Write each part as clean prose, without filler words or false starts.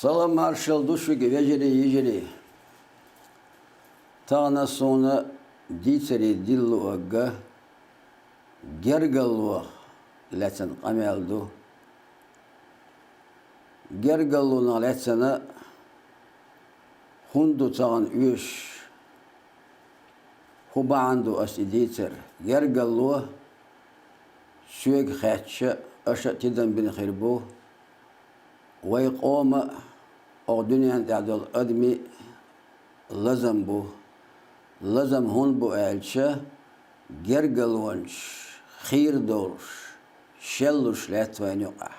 Salam marshal duşu veceri Tağına sonra ditseri dillu aga gergalu letsen ameldu gergaluna letsena hundu tağın üş hubandu as iditser gergalu süek xatça aşa tiden bin xirbu ويقوم أو دنيا تعدل أدمي لازم بو لازم هون بو ألشة جرجلونش خير دورش شلوش لاتوين يقع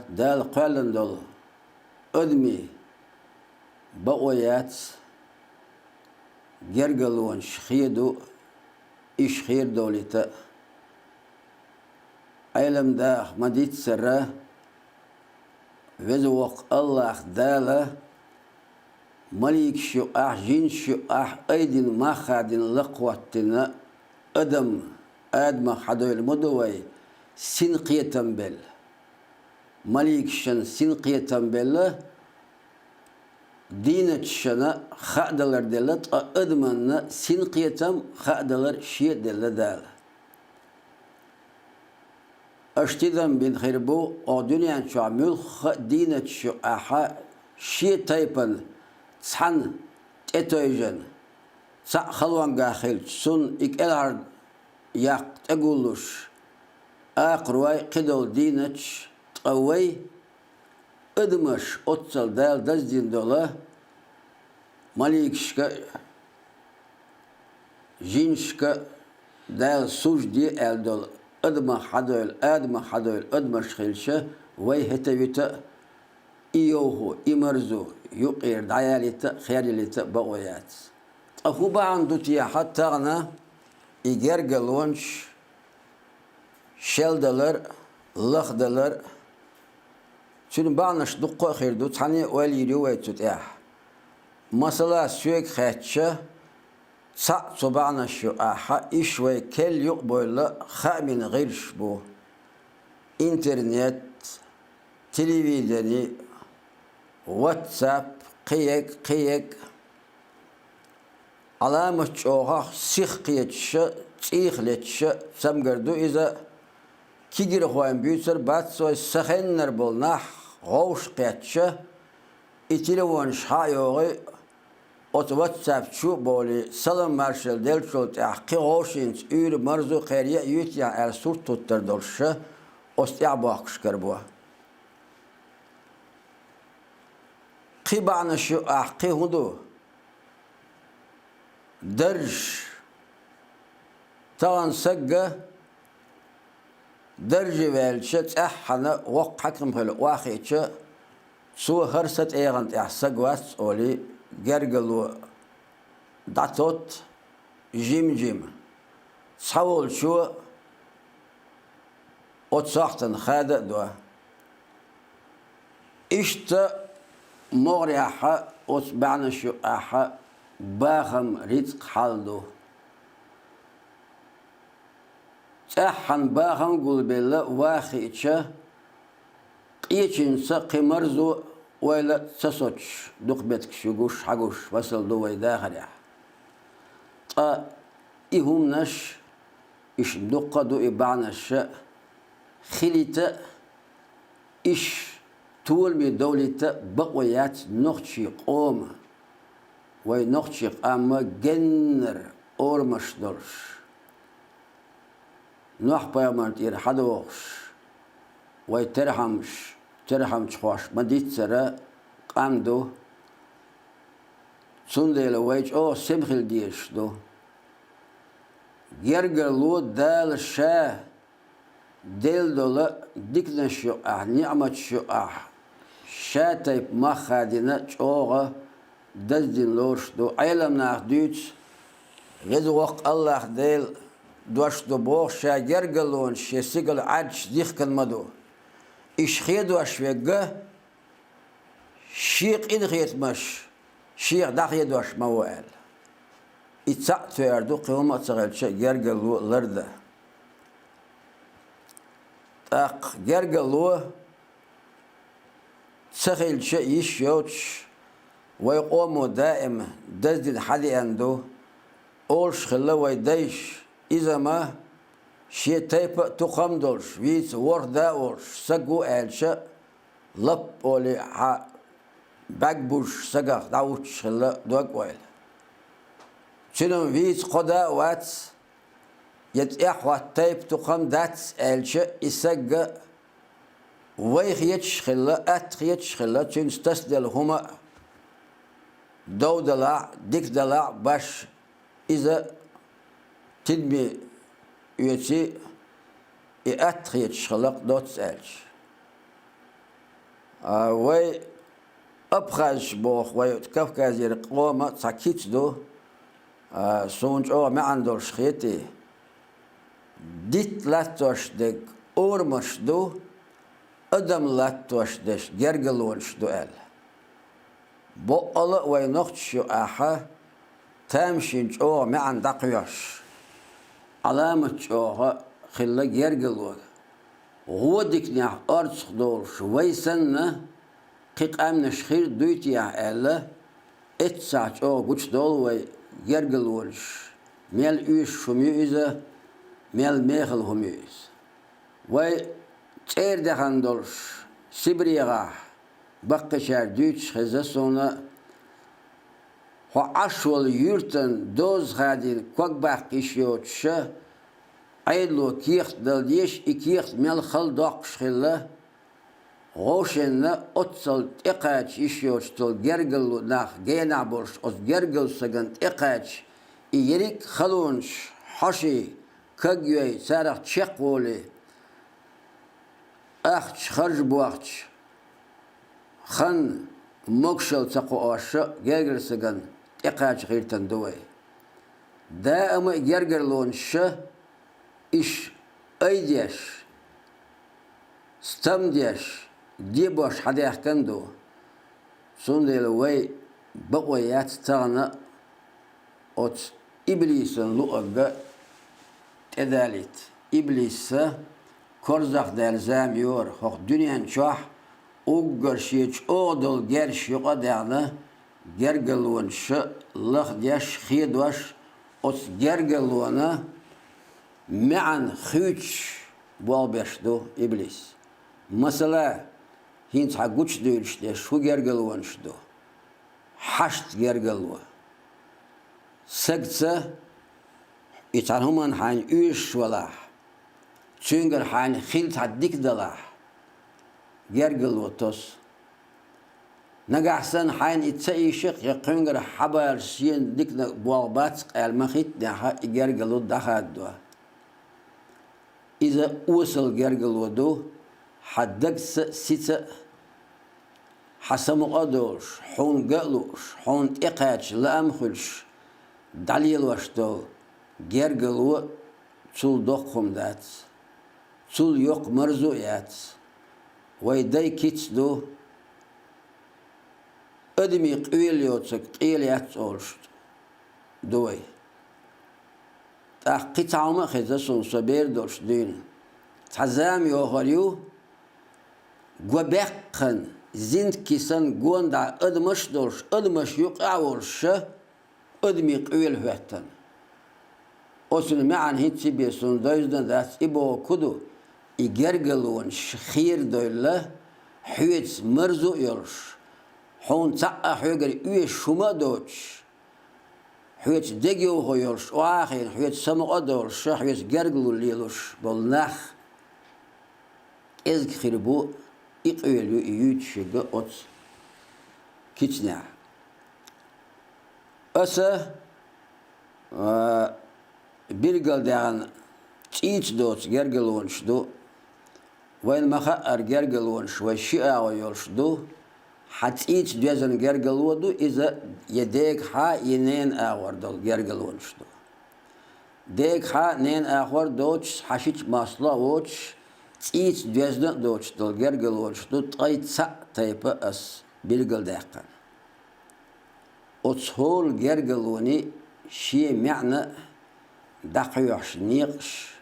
دال قالن دول أدمي بقويات جرجلونش خيدو إيش خير دولتا علم ده مديت سره وزوق الله داله مليك شو جين شو أيدين ما خادين لقوتنا آدم حدو المدوي سنقية بل مليك شن سنقية بل دينة شنا خادلر دلت أدمنا سنقية خادلر شيء دل أشتدم بين خربو أو دنيا شو عمل دينة شو شيء تايبن صحن تتويجن صح خلوان قاخل سن إكالار يق تقولش أقرواي قدول دينة تقوي أدمش أتصل دال دزدين دولا مليكشك جينشك دال سوج دي ال دولا أدم حدول أدم شخيلشة وي هتويتا إيوهو إمرزو يقير دعياليتا خياليتا بقويات أخوبا عنده تياحة تغنى إيجرقلونش شلدلر لخدلر شنو بعناش دقو خيردو تعني ولي روايتو تياح مثلا سويك خاتشة صبعنا شو إشوي كل يقبل خامن غيرش بو إنترنت تلفزيوني واتساب قيك علامة شوها سيخ قيتش تيخ لتش سمجردو إذا كيجر خوان بيوتر بات سوي سخنر بولناح غوش قيتش إتلوان شايوغي Ot WhatsApp şu böyle salam marshal del çok ahki hoşinç ür marzu khariye yut ya el surt tuttur dolşa ostya bakışkar bu. Qibana şu ahki hudu derj tavan sagga derj velşet ahana vaq hakim hal waqiça su harsat eğant ahsagwas oli gergalu datot jim sawol şu otsaqtan khada dua işte moriha otbana şu aha baham rizq haldu sahan baham gulbella waqicha qiyicinsa qimarzu ولا تسوتش دقبتك شجوش حجوش وصل دوي داخل يا إهم نش إيش دقة دو إبعنا الشاء خليت إيش طول من دولة بقويات نقشي قوم ونقشي أما جنر أورمش درش نوح بيامرت يرحدوش ويترحمش ترحم تخوش مديت سرا قامدو سندل ويج أو سمخل ديش دو يرجلو دال شاه دل دولا ديكنا شو نعمة شو شا تيب ما خادنا شوغا دزدين لورش دو عيلم ناخدوش غزو وق الله ديل دوش دو بوغ شا يرجلون شا سيقل عدش ديخكن مدو إيش خيدو أشويقه شيق إن خيتمش شيق داخيدو أش موال إتساعد فيردو قيومة تغيرشة جرقلو لرده جرقلو سخيلشة يشيوش ويقوموا دائما دزد حدي عنده أولش خلا ويديش إذا ما شي تيبا تقام دولش ويس وردا أولش سقو ألشة لب أولي باقبوش سقاق داوش خلا دوك ويل شنو ويس قدا وات يتأحوى تيب تقام دات ألشة إسقا ويخيتش خلا أتخيتش خلا تنستسدل هما دو دلع ديك دلع باش إذا تدمي üyesi أتخيت شخلق دوت سألش وي أبخاش بوخ وي كافكازير قوما تساكيت دو سونج أو ما عندور شخيتي ديت لاتوش ديك أورمش دو أدم لاتوش ديش جرجلونش دو أل بو ألا وي نقشو أحا تامشينج أو ما عندقياش علامة أوها خلا جرجلوا هو ديكنيا أرض دولش ويسنا قيق أمن شخير دويتيا ألا اتساعت أو قوش دول وي جرجلولش ميل إيش شميوزة ميل ميخل هميوز وي تير دخان دولش سبريغا بقشار دويتش خزا سونا هو عشول يورتن دوز غادين كوك باق إشيوتش عيدلو كيخت دلديش إكيخت ميل خل دوقش خلا غوشن أتصل إقاش إشيوتش تل جرجلو ناخ جينا بورش أس جرجل سجنت إقاش إيريك خلونش حشي كجوي سارخ تشقولي أختش خرج بوقتش خن مكشل تقو أشا جرجل سجن إقاش غير تندوي دائما جرجلون شا إش أيديش ستمديش ديبوش حدا يحكندو سندل وي بقويات تغنى أت إبليس لؤجا تدالت إبليس كرزق دالزام يور خو دنيا شاح أوجر شيء أودل جرش يقدرنا جرجلون شا لخ ديش خيدوش أت جرجلونا معن خيش بالبشدو إبليس مثلا هين تحقوش ديرش ده شو جرجلون شدو حشت جرجلوا سجسة يتعلمون حين إيش ولا تشينجر حين خيلت هديك دلا جرجلوا توس نجحسن حين يتسيشق يقينجر حبر سين ديك بوالبات المخيط ده جرجلوا دخل إذا وصل جرجلوا دو حدك سيت حسم قدوش حون قلوش حون إقاش لأمخلش دليل وشتو جرجلوا تول دقهم دات تول يق مرزويات ويدي كيتس دو أدمي قويل يوتسك قيليات أولشت دوي قطعة ما خزسون سبير دوش دين تزام يوهريو قبقن زند كيسان قوندا أدمش دوش أدمش يقعورش أدمي قويل هوتن أصل معن هيتسي بيسون دوزدن داس إبو كدو إجرجلون شخير دوله حويتس مرزو يرش حون تقع حوغر إيه شما دوش حويتس ديجيو هو يرش واخين حويتس سمو أدورش حويتس جرجلو ليلوش بالنخ إزك خيربو إقويلو إيوتشيغ أوت كيتنع أسا بيرجل دعان تيت دوت جرجلونش دو وين ما خأر جرجلونش وشيء ويرش دو حتيت دوزن جرجلو دو إذا يديك ها ينين أور دو جرجلونش دو ديك ها نين أور دوتش حشيت ماسلا ووتش تيت دوزن دوتش دو جرجلونش دو تايت سا تايبا أس بيرجل دعان أتصول جرجلوني شيء معنى دقيقش نيقش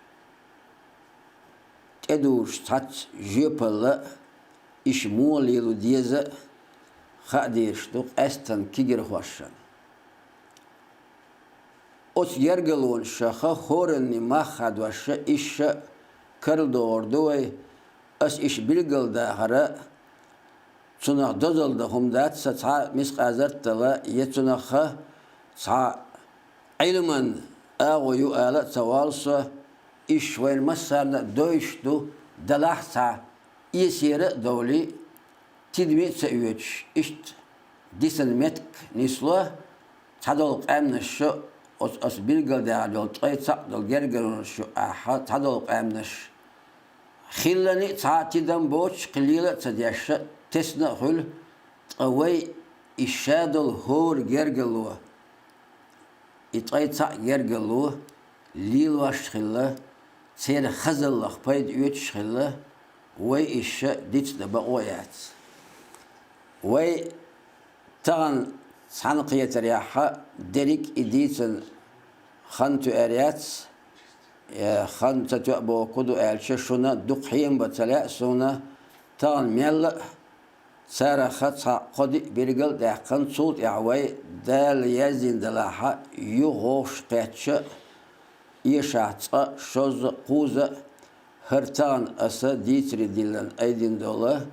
تدوش تات جيبلا iş muğlilu diyeze xadiyiştuk estan kigir hoşan. Ot yergelun şaha horenni mahadvaşa işe kırıldı ordu ve as iş bilgilde hara çunak dozaldı humdat sa ta misqazartala yetunakha ta ilman ağoyu ala tavalsa iş ve masarla dövüştü dalahsa yesire dövli tidmi seüç işte disenmetk nisla tadol amneş as bilgilde alol tayta dol gergelun şu aha tadol amneş خلني تعاتيدم بوش قليلة تديش تسنا خل قوي الشادل هور جرجلوه يتقيت جرجلوه ليل واش خلا سير خزل لخبيد يوتش خلا وي إيش ديت دبقويات وي تغن سانقية رياحة دريك إديتن خنتو أريات خان تتوأبو كدو ألشة شونا دقيم بتلاء سونا تان ميل سارة خطها قدي برجل دهقن صوت يعوي دال يزين دلاحة يغوش قاتشة يشعت شوز قوزة هرتان أسا ديتري ديلن أيدين دولا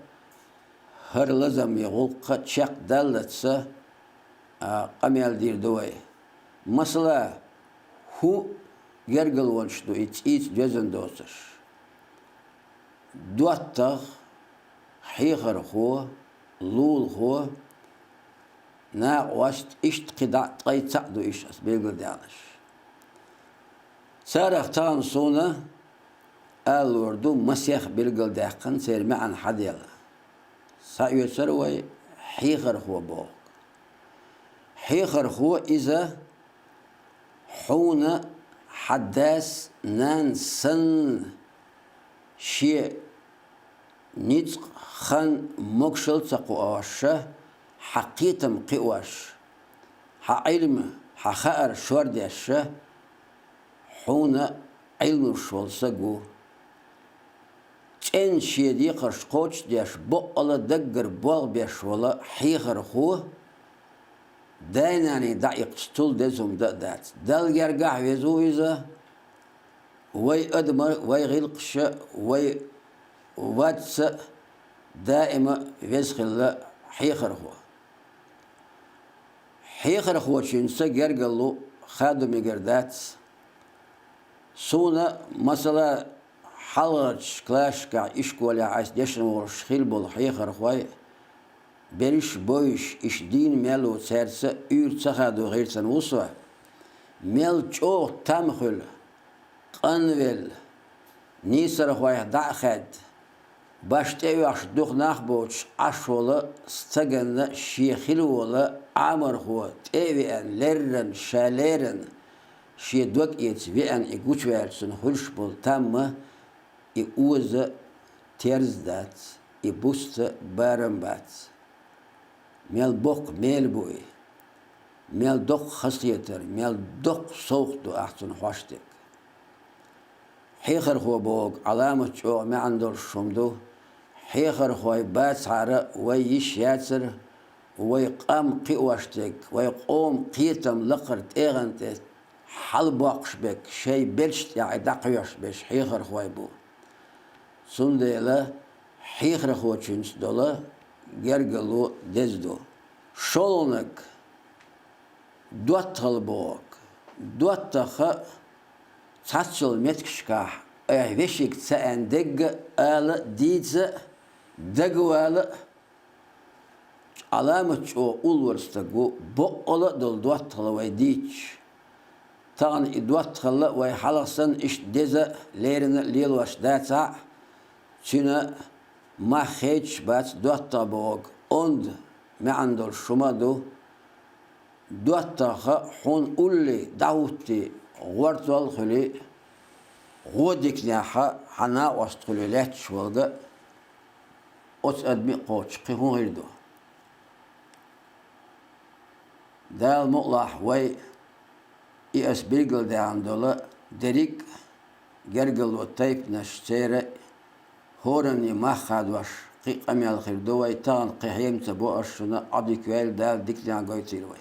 هر لازم يغلق تشق دالتسا قميل دير دوي مثلا هو gergel wançtu iç gözün dostur. Duattaq xiyxar xo lul xo na wast işt qida qaytsaqdu iş belgil dağış. Saraqtan sonra alurdu masih belgil daqan serme an hadiyala. Sayusar ve xiyxar xo bo. xiyxar xo iza حون حداس نان سن شيء نيتق خان مكشل تقواشه حقيتم قواش حعلم حخار شوردشه حون علم شولسقو تن شيء دي قرش قوش ديش بقلا دقر بوغ بيش ولا حيخر خوه دايناني دعي قستول دزم دات دال جرجع وزويزة وي أدمر وي غلقش وي واتس دائما وزخل حيخر هو حيخر هو شنسا جرجلو خادم جردات سونا مثلا حلج كلاش كا إشكولي عايز دشن ورشخيل بول حيخر هواي Beriş boyuş iş din melu serse ür çahadu girsen usva mel çok tamhul qanvel nisar hoy da'khad başta yaş duhnaq boç aşola staganla şikhil ola amar ho teven lerren şaleren şidok et ve an iguç versin hulş bol tamma uza terzdat busta barambat ميل بوق ميل بوي ميل دوق خاصيتر ميل دوق صوت أحسن حوشتك حيخر هو بوق علامة شو ما عنده شمدو حيخر هو بات عرا ويش ياتر ويقام قواشتك ويقوم قيتم لقرت إيغنت حل بوقش بك شي بلشت يعني دقيوش بش حيخر هو بو سندلا حيخر هو تشنس دولا gergelu dezdo. Şolonak duattal boğak. Duattaha saçıl metkişka veşik sen deg ala dize degwala alamet o ulvarsta go bo ola dol duattal ve diç. Tan duattal ve halasan iş deze lerine lilwaş data çina ما خيش بات دوتا بوغ اوند ما عنده الشمادو دوتا حون قولي دعوتي غورتوال خلي غودك ناحا حنا وستخلي لاتش والغا اوت ادمي قوش قيهون غيردو دال مقلح وي اس بيرجل دي عندولا دريك جرجل وطيب نشتيري هورني ما خادوش قيقم يا الخير دوي تان قيم سبو أرشنا عبد كويل دال ديك جان قوي تيروي